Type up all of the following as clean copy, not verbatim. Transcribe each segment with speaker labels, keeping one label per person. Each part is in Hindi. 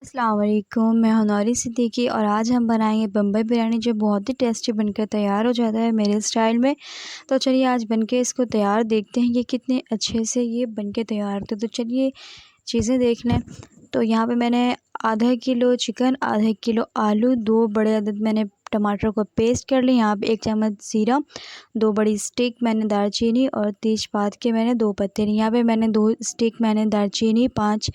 Speaker 1: अस्सलाम वालेकुम, मैं हनौरी सिद्दीकी और आज हम बनाएंगे बम्बई बिरयानी जो बहुत ही टेस्टी बनकर तैयार हो जाता है मेरे स्टाइल में। तो चलिए आज बनके इसको तैयार देखते हैं कि कितने अच्छे से ये बनके तैयार होता है। तो चलिए चीज़ें देख लें। तो यहाँ पे मैंने आधा किलो चिकन, आधा किलो आलू, 2 बड़े अदद मैंने टमाटर को पेस्ट कर लिया। यहाँ पे 1 चम्मच ज़ीरा, 2 बड़ी स्टिक मैंने दालचीनी और तेज़पात के मैंने 2 पत्ते लिए। यहाँ पे मैंने 2 स्टिक मैंने दालचीनी, 5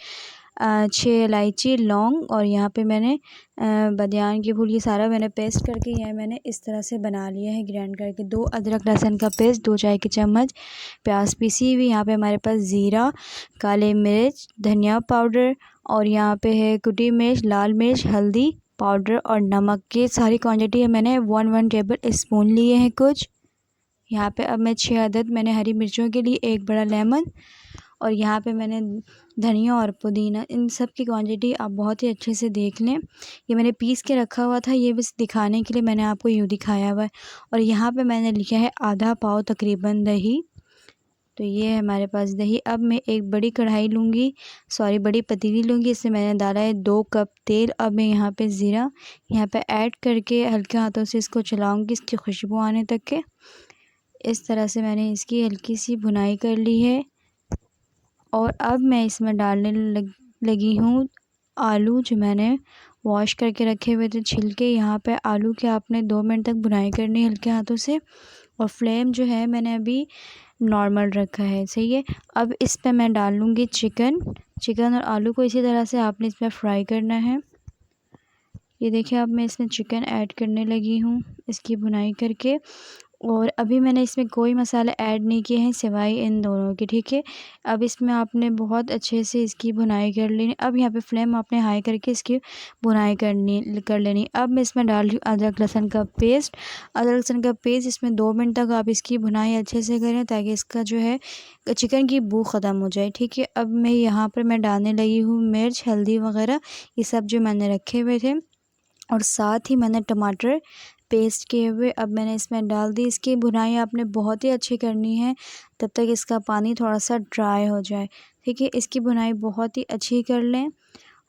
Speaker 1: 6 इलायची, लौंग और यहाँ पे मैंने बादियान की फूल, ये सारा मैंने पेस्ट करके यह मैंने इस तरह से बना लिया है ग्राइंड करके। 2 अदरक लहसुन का पेस्ट, 2 चाय के चम्मच प्याज पीसी हुई। यहाँ पे हमारे पास ज़ीरा, काले मिर्च, धनिया पाउडर और यहाँ पे है कुटी मिर्च, लाल मिर्च, हल्दी पाउडर और नमक की सारी क्वांटिटी है मैंने 1 टेबल स्पून लिए हैं कुछ। यहाँ पे अब मैं 6 अदद मैंने हरी मिर्चों के लिए 1 बड़ा लेमन और यहाँ पे मैंने धनिया और पुदीना, इन सब की क्वांटिटी आप बहुत ही अच्छे से देख लें। ये मैंने पीस के रखा हुआ था, ये बस दिखाने के लिए मैंने आपको यूँ दिखाया हुआ है। और यहाँ पे मैंने लिखा है आधा पाव तकरीबन दही। तो ये है हमारे पास दही। अब मैं एक बड़ी कढ़ाई लूँगी, बड़ी पतीली लूँगी। इसमें मैंने डाला है 2 कप तेल। अब मैं यहाँ पे ज़ीरा यहाँ पे ऐड करके हल्के हाथों से इसको चलाऊँगी इसकी खुशबू आने तक के। इस तरह से मैंने इसकी हल्की सी भुनाई कर ली है। और अब मैं इसमें डालने लगी हूँ आलू जो मैंने वॉश करके रखे हुए थे छिलके। यहाँ पे आलू के आपने 2 मिनट तक भुनाई करनी है हल्के हाथों से। और फ्लेम जो है मैंने अभी नॉर्मल रखा है, सही है। अब इस पे मैं डाल लूँगी चिकन और आलू को इसी तरह से आपने इसमें फ्राई करना है। ये देखिए अब मैं इसमें चिकन ऐड करने लगी हूँ इसकी भुनाई करके। और अभी मैंने इसमें कोई मसाले ऐड नहीं किए हैं सिवाय इन दोनों के, ठीक है। अब इसमें आपने बहुत अच्छे से इसकी भुनाई कर लेनी। अब यहाँ पे फ्लेम आपने हाई करके इसकी भुनाई कर लेनी। अब मैं इसमें डाल रही हूँ अदरक लहसुन का पेस्ट। इसमें 2 मिनट तक आप इसकी भुनाई अच्छे से करें ताकि इसका जो है चिकन की बू ख़त्म हो जाए, ठीक है। अब मैं यहाँ पर मैं डालने लगी हूँ मिर्च, हल्दी वगैरह, ये सब जो मैंने रखे हुए थे। और साथ ही मैंने टमाटर पेस्ट किए हुए अब मैंने इसमें डाल दी। इसकी भुनाई आपने बहुत ही अच्छी करनी है तब तक इसका पानी थोड़ा सा ड्राई हो जाए, ठीक है। इसकी भुनाई बहुत ही अच्छी कर लें।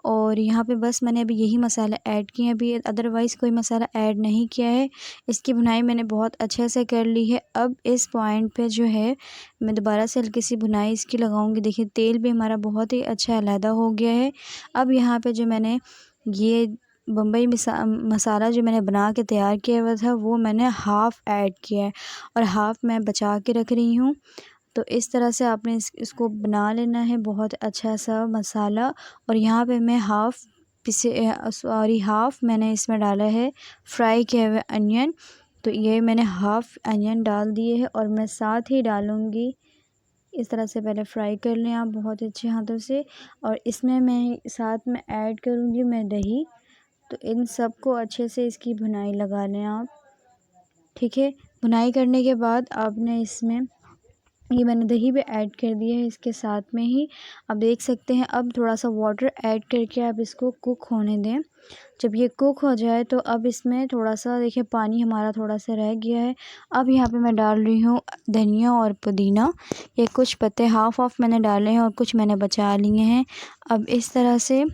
Speaker 1: और यहाँ पे बस मैंने अभी यही मसाला ऐड किए हैं, अभी अदरवाइज़ कोई मसाला ऐड नहीं किया है। इसकी भुनाई मैंने बहुत अच्छे से कर ली है। अब इस पॉइंट पे जो है मैं दोबारा से हल्की सी भुनाई इसकी लगाऊंगी। देखिए तेल भी हमारा बहुत ही अच्छा अलहदा हो गया है। अब यहाँ पे जो मैंने ये बम्बई मसाला जो मैंने बना के तैयार किया हुआ था वो मैंने हाफ़ ऐड किया है और हाफ़ मैं बचा के रख रही हूँ। तो इस तरह से आपने इसको बना लेना है बहुत अच्छा सा मसाला। और यहाँ पे मैं हाफ़ मैंने इसमें डाला है फ्राई किए हुए अनियन। तो ये मैंने हाफ़ अनियन डाल दिए है और मैं साथ ही डालूँगी, इस तरह से पहले फ्राई कर लें आप बहुत अच्छे हाथों से। और इसमें मैं साथ में ऐड करूँगी मैं दही। तो इन सब को अच्छे से इसकी भुनाई लगा लें आप, ठीक है। भुनाई करने के बाद आपने इसमें ये मैंने दही भी ऐड कर दिया है इसके साथ में ही। आप देख सकते हैं अब थोड़ा सा वाटर ऐड करके आप इसको कुक होने दें। जब ये कुक हो जाए तो अब इसमें थोड़ा सा देखिए पानी हमारा थोड़ा सा रह गया है। अब यहाँ पे मैं डाल रही हूँ धनिया और पुदीना, ये कुछ पत्ते हाफ़ मैंने डाले हैं और कुछ मैंने बचा लिए हैं। अब इस तरह से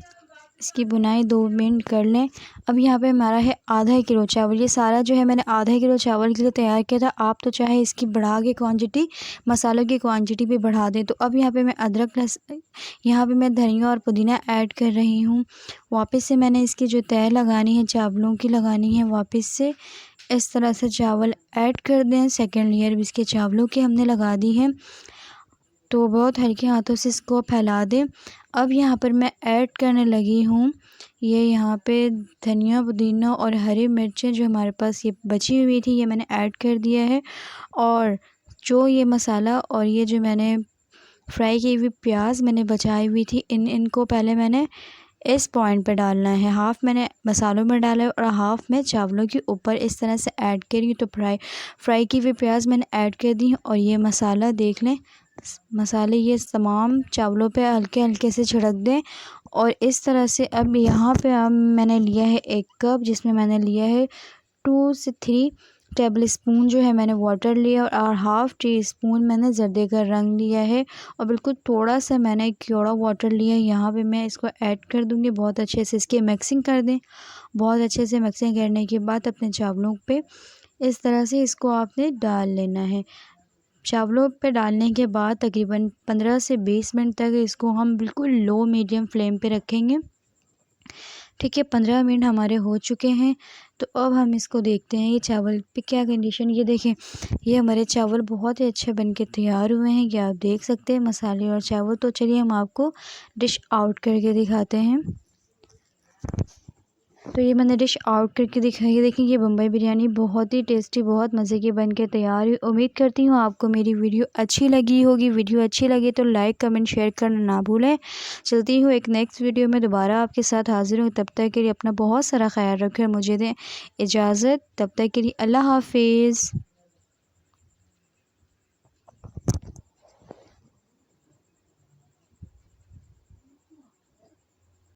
Speaker 1: इसकी भुनाई 2 मिनट कर लें। अब यहाँ पे हमारा है आधा किलो चावल। ये सारा जो है मैंने आधा किलो चावल के लिए तैयार किया था। आप तो चाहे इसकी बढ़ा के क्वांटिटी, मसालों की क्वांटिटी भी बढ़ा दें। तो अब यहाँ पे मैं यहाँ पे मैं धनिया और पुदीना ऐड कर रही हूँ। वापस से मैंने इसकी जो तह लगानी है चावलों की लगानी है, वापस से इस तरह से चावल ऐड कर दें। सेकेंड लेयर भी इसके चावलों की हमने लगा दी है। तो बहुत हल्के हाथों से इसको फैला दें। अब यहाँ पर मैं ऐड करने लगी हूँ ये यहाँ पे धनिया, पुदीना और हरी मिर्चें जो हमारे पास ये बची हुई थी, ये मैंने ऐड कर दिया है। और जो ये मसाला और ये जो मैंने फ्राई की हुई प्याज मैंने बचाई हुई थी, इनको पहले मैंने इस पॉइंट पे डालना है। हाफ़ मैंने मसालों में डाला है और हाफ़ मैं चावलों के ऊपर इस तरह से ऐड करी। तो फ्राई की हुई प्याज मैंने ऐड कर दी और ये मसाला देख लें, मसाले ये तमाम चावलों पे हल्के हल्के से छिड़क दें। और इस तरह से अब यहाँ पे मैंने लिया है 1 कप, जिसमें मैंने लिया है 2 से 3 टेबल स्पून जो है मैंने वाटर लिया और हाफ़ टी स्पून मैंने ज़र्दे का रंग लिया है और बिल्कुल थोड़ा सा मैंने केवड़ा वाटर लिया है। यहाँ पे मैं इसको ऐड कर दूँगी। बहुत अच्छे से इसकी मिक्सिंग कर दें। बहुत अच्छे से मिक्सिंग करने के बाद अपने चावलों पे इस तरह से इसको आपने डाल लेना है। चावलों पे डालने के बाद तकरीबन 15 से 20 मिनट तक इसको हम बिल्कुल लो मीडियम फ्लेम पे रखेंगे। ठीक है, 15 मिनट हमारे हो चुके हैं। तो अब हम इसको देखते हैं ये चावल पे क्या कंडीशन। ये देखें, ये हमारे चावल बहुत ही अच्छे बन के तैयार हुए हैं। ये आप देख सकते हैं मसाले और चावल। तो चलिए हम आपको डिश आउट करके दिखाते हैं। तो ये मैंने डिश आउट करके दिखाई है। देखिए, ये बम्बई बिरयानी बहुत ही टेस्टी, बहुत मज़े की बन के तैयार हुई। उम्मीद करती हूँ आपको मेरी वीडियो अच्छी लगी होगी। वीडियो अच्छी लगी तो लाइक कमेंट शेयर करना ना भूलें। चलती हूँ एक नेक्स्ट वीडियो में दोबारा आपके साथ हाज़िर हूँ। तब तक के लिए अपना बहुत सारा ख्याल रखें और मुझे दें इजाज़त। तब तक के लिए अल्लाह हाफ़िज़।